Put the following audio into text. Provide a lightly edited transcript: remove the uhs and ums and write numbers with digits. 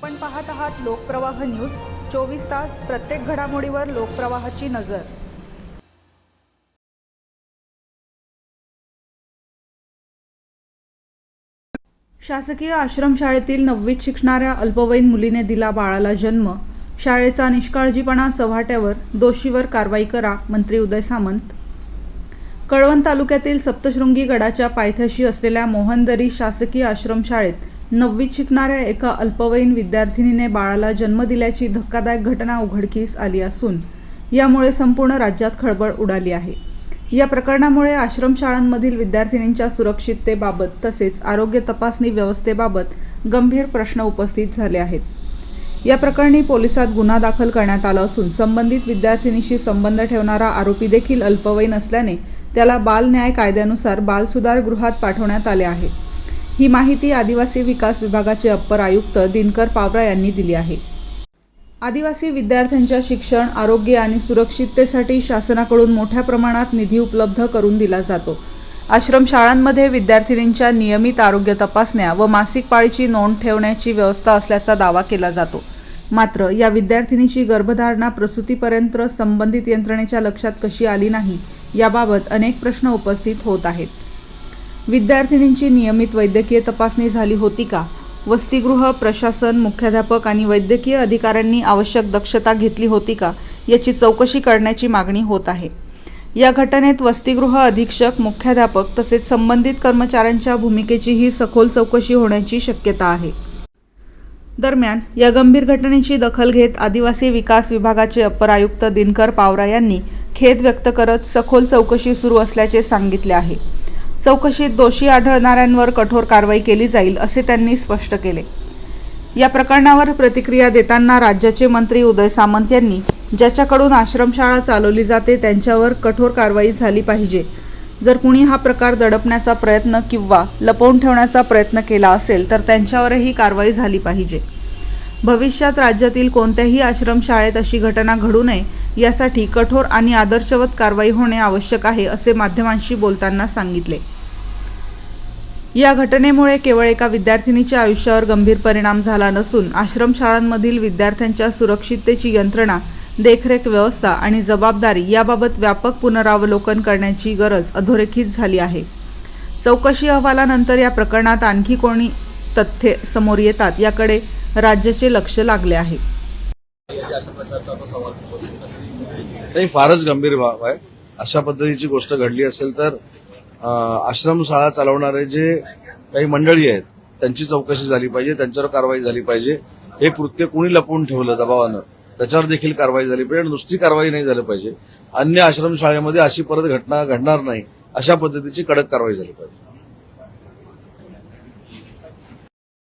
आपण पाहत आहात लोकप्रवाह न्यूज। 24 तास प्रत्येक घडामोडीवर लोकप्रवाहाची नजर। शासकीय आश्रमशाळेतील 9वीत शिकणाऱ्या अल्पवयीन मुलीने दिला बाळाला जन्म। शाळेचा निष्काळजीपणा चव्हाट्यावर, दोषीवर कारवाई करा, मंत्री उदय सामंत। कळवण तालुक्यातील सप्तशृंगी गडाच्या पायथ्याशी असलेल्या मोहनदरी शासकीय आश्रमशाळेत 9वीत शिकणाऱ्या एका अल्पवयीन विद्यार्थिनीने बाळाला जन्म दिल्याची धक्कादायक घटना उघडकीस आली असून यामुळे संपूर्ण राज्यात खळबळ उडाली आहे। या प्रकरणामुळे आश्रमशाळांमधील विद्यार्थिनींच्या सुरक्षिततेबाबत तसेच आरोग्य तपासणी व्यवस्थेबाबत गंभीर प्रश्न उपस्थित झाले आहेत। या प्रकरणी पोलिसात गुन्हा दाखल करण्यात आला असून संबंधित विद्यार्थिनीशी संबंध ठेवणारा आरोपी देखील अल्पवयीन असल्याने त्याला बाल न्याय कायद्यानुसार बालसुधार गृहात पाठवण्यात आले आहे। ही माहिती आदिवासी विकास विभागाचे अप्पर आयुक्त दिनकर पावरा यांनी दिली आहे। आदिवासी विद्यार्थ्यांच्या शिक्षण, आरोग्य आणि सुरक्षिततेसाठी शासनाकडून मोठ्या प्रमाणात निधी उपलब्ध करून दिला जातो। आश्रमशाळांमध्ये विद्यार्थिनींच्या नियमित आरोग्य तपासण्या व मासिक पाळीची नोंद ठेवण्याची व्यवस्था असल्याचा दावा केला जातो। मात्र या विद्यार्थिनीची गर्भधारणा प्रसूतीपर्यंत संबंधित यंत्रणेच्या लक्षात कशी आली नाही याबाबत अनेक प्रश्न उपस्थित होत आहेत। विद्यार्थिनींची नियमित वैद्यकीय तपासणी झाली होती का? वसतिगृह प्रशासन, मुख्याध्यापक आणि वैद्यकीय अधिकाऱ्यांनी आवश्यक दक्षता घेतली होती का याची चौकशी करण्याची मागणी होत आहे। या घटनेत वसतिगृह अधीक्षक, मुख्याध्यापक तसेच संबंधित कर्मचाऱ्यांच्या भूमिकेचीही सखोल चौकशी होण्याची शक्यता आहे। दरम्यान या गंभीर घटनेची दखल घेत आदिवासी विकास विभागाचे अप्पर आयुक्त दिनकर पावरा यांनी खेद व्यक्त करत सखोल चौकशी सुरू असल्याचे सांगितले आहे। चौकशीत दोषी आढळणाऱ्यांवर कठोर कारवाई केली जाईल असे त्यांनी स्पष्ट केले। या प्रकरणावर प्रतिक्रिया देताना राज्याचे मंत्री उदय सामंत यांनी ज्याच्याकडून आश्रमशाळा चालवली जाते त्यांच्यावर कठोर कारवाई झाली पाहिजे। जर कुणी हा प्रकार दडपण्याचा प्रयत्न किंवा लपवून ठेवण्याचा प्रयत्न केला असेल तर त्यांच्यावरही कारवाई झाली पाहिजे। भविष्यात राज्यातील कोणत्याही आश्रमशाळेत अशी घटना घडू नये यासाठी कठोर आणि आदर्शवत कारवाई होणे आवश्यक आहे असे माध्यमांशी बोलताना सांगितले। या घटनेमुळे केवळ एका विद्यार्थिनीच्या आयुष्यावर गंभीर परिणाम झाला नसून आश्रमशाळांमधील विद्यार्थ्यांच्या सुरक्षिततेची यंत्रणा, देखरेख व्यवस्था आणि जबाबदारी याबाबत व्यापक पुनरावलोकन करण्याची गरज अधोरेखित झाली आहे। चौकशी अहवालानंतर या प्रकरणात आणखी कोणी तथ्ये समोर येतात याकडे राज्याचे लक्ष लागले आहे। फारच गंभीर बाब आहे। अशा पद्धतीची गोष्ट घडली असेल तर आश्रमशाळा चालवणारे जे काही मंडळी आहेत त्यांची चौकशी झाली पाहिजे, त्यांच्यावर कारवाई झाली पाहिजे। हे कृत्य कोणी लपवून ठेवलं दबावानं त्याच्यावर देखील कारवाई झाली पाहिजे। नुसती कारवाई नाही झाली पाहिजे, अन्य आश्रमशाळेमध्ये अशी परत घटना घडणार नाही अशा पद्धतीची कडक कारवाई झाली पाहिजे।